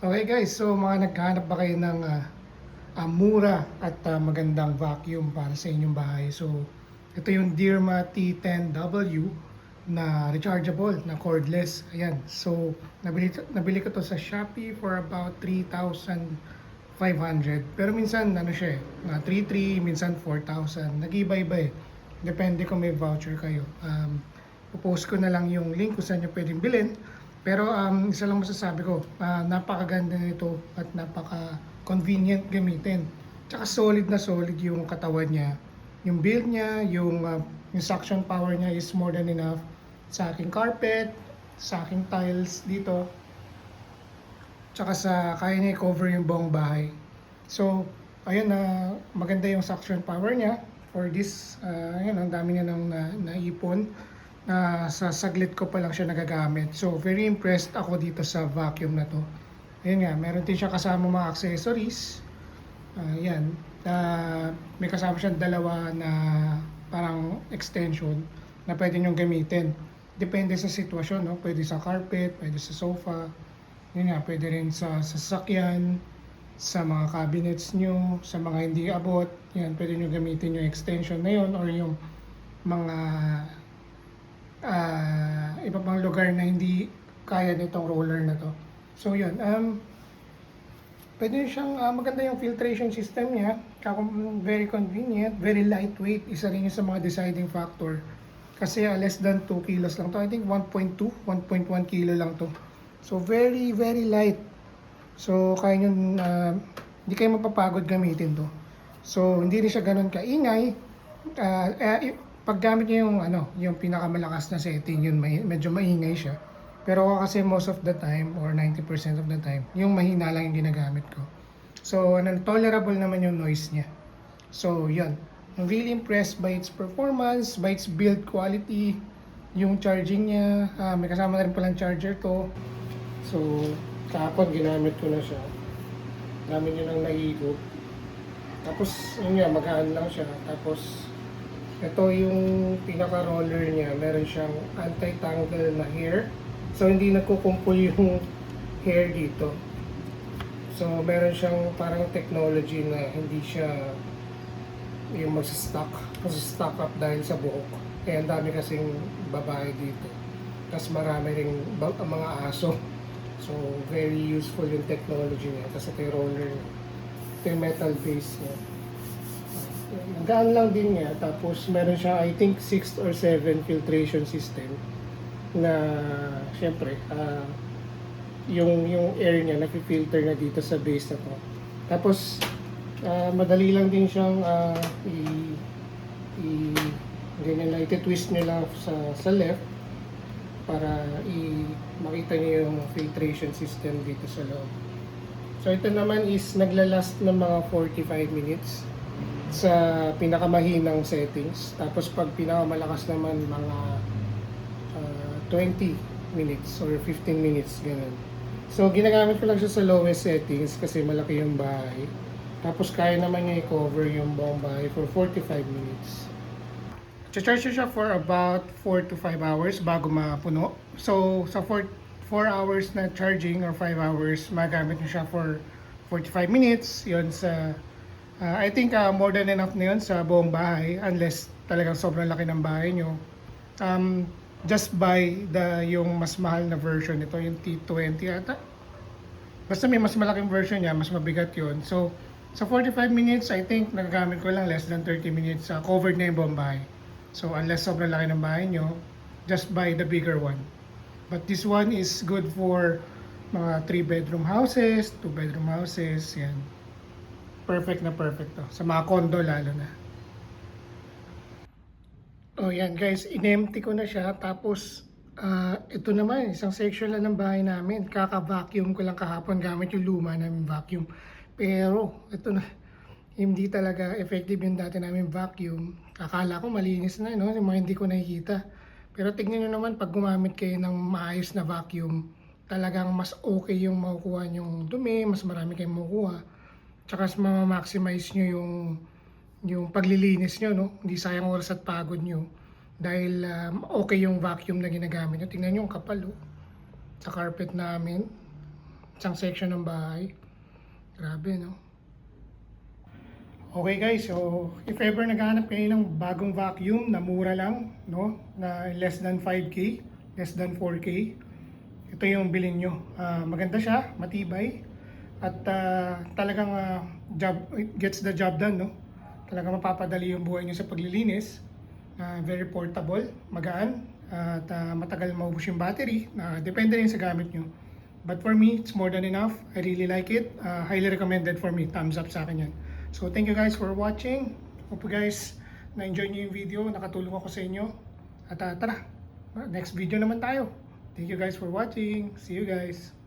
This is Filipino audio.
Okay guys, so mga naghahanap ba kayo ng mura at magandang vacuum para sa inyong bahay? So ito yung Dirma T10W na rechargeable, na cordless. Ayan, so nabili ko to sa Shopee for about 3,500. Pero minsan ano siya na 3,300, minsan 4,000. Nag-iba-iba eh. Depende kung may voucher kayo. Popost ko na lang yung link kung saan nyo pwedeng bilhin. Pero isa lang masasabi ko, napakaganda nito at napaka-convenient gamitin. Tsaka solid na solid yung katawan niya. Yung build niya, yung suction power niya is more than enough sa aking carpet, sa aking tiles dito. Tsaka kaya niya i-cover yung buong bahay. So, ayun na maganda yung suction power niya for this. Ayun, ang dami niya nang naipon na sa saglit ko pa lang siya nagagamit. So, very impressed ako dito sa vacuum na to. Ayun nga, meron din siya kasama mga accessories. Yan. May kasama siyang dalawa na parang extension na pwede niyong gamitin. Depende sa sitwasyon, no? Pwede sa carpet, pwede sa sofa. Yun nga, pwede rin sa sasakyan, sa mga cabinets nyo, sa mga hindi abot. Yan, pwede nyo gamitin yung extension na yun or yung mga iba pang lugar na hindi kaya nitong roller na to. So yun, pwede siyang maganda yung filtration system niya, very convenient, very lightweight, isa rin yun sa mga deciding factor. Kasi less than 2 kilos lang to. I think 1.2, 1.1 kilo lang to. So very very light. So kaya nyo, hindi kayo mapapagod gamitin to. So hindi rin siya ganun kaingay. Paggamit niyo yung pinakamalakas na setting, yun medyo maingay siya. Pero ako kasi most of the time or 90% of the time, yung mahina lang yung ginagamit ko. So tolerable naman yung noise niya. So yun, I'm really impressed by its performance, by its build quality, yung charging niya. May kasama na rin palang charger to. So kahapon ginamit ko na siya. Dami niya nang nahigop. Tapos yun nga, magaan lang siya. Tapos ito yung pinaka-roller niya, meron siyang anti-tangle na hair. So hindi nagkukumpul yung hair dito. So meron siyang parang technology na hindi siya yung magsa-stock up dahil sa buhok. Kaya ang dami kasing babae dito. Tapos marami ring mga aso. So very useful yung technology niya. Tapos ito yung roller niya. Ito yung metal base niya. Gaan lang din niya, tapos meron siya I think 6 or 7 filtration system na syempre yung air niya nafi-filter na dito sa base na to. Tapos madali lang din siyang ganyan lang, iti-twist niyo lang sa left para makita niyo yung filtration system dito sa loob. So ito naman is naglalast ng mga 45 minutes sa pinakamahinang settings. Tapos pag pinakamalakas naman mga 20 minutes or 15 minutes, ganun. So ginagamit ko lang siya sa lowest settings kasi malaki yung bahay. Tapos kaya naman niya i-cover yung buong bahay for 45 minutes. Charge siya for about 4 to 5 hours bago mapuno. So sa 4 hours na charging or 5 hours, magamit niyo siya for 45 minutes. Yun sa I think more than enough na yun sa buong bahay unless talagang sobrang laki ng bahay nyo. Just buy yung mas mahal na version nito, yung T20 ata. Basta may mas malaking version niya, mas mabigat yun. So, sa 45 minutes, I think nagagamit ko lang less than 30 minutes, covered na yung buong bahay. So, unless sobrang laki ng bahay nyo, just buy the bigger one. But this one is good for mga 3-bedroom houses, 2-bedroom houses, yan. Perfect na perfect to. Sa mga condo lalo na. Oh yan guys, in-empty ko na siya. Tapos ito naman, isang section lang ng bahay namin. Kaka-vacuum ko lang kahapon gamit yung luma namin vacuum. Pero ito na, hindi talaga effective yung dati namin vacuum. Akala ko malinis na, no? Yung mga hindi ko nakikita. Pero tignan nyo naman, pag gumamit kayo ng maayos na vacuum, talagang mas okay yung makukuha yung dumi, mas marami kayong makukuha. Tsaka ma-maximize nyo yung paglilinis nyo, no? Hindi sayang oras at pagod nyo. Dahil okay yung vacuum na ginagamit nyo. Tingnan nyo yung kapal, oh, sa carpet namin. isang section ng bahay. Grabe, no? Okay guys, so if ever naghahanap kayo ng bagong vacuum na mura lang, no, na less than 5K, less than 4K, ito yung bilhin nyo. Maganda siya, matibay, at talagang it gets the job done, no? Talagang mapapadali yung buhay nyo sa paglilinis. Very portable, magaan, at matagal maubos yung battery. Depende rin sa gamit nyo. But for me, it's more than enough. I really like it. Highly recommended for me. Thumbs up sa akin yan. So thank you guys for watching. Hope you guys na-enjoy nyo yung video. Nakatulong ako sa inyo. At tara, next video naman tayo. Thank you guys for watching. See you guys.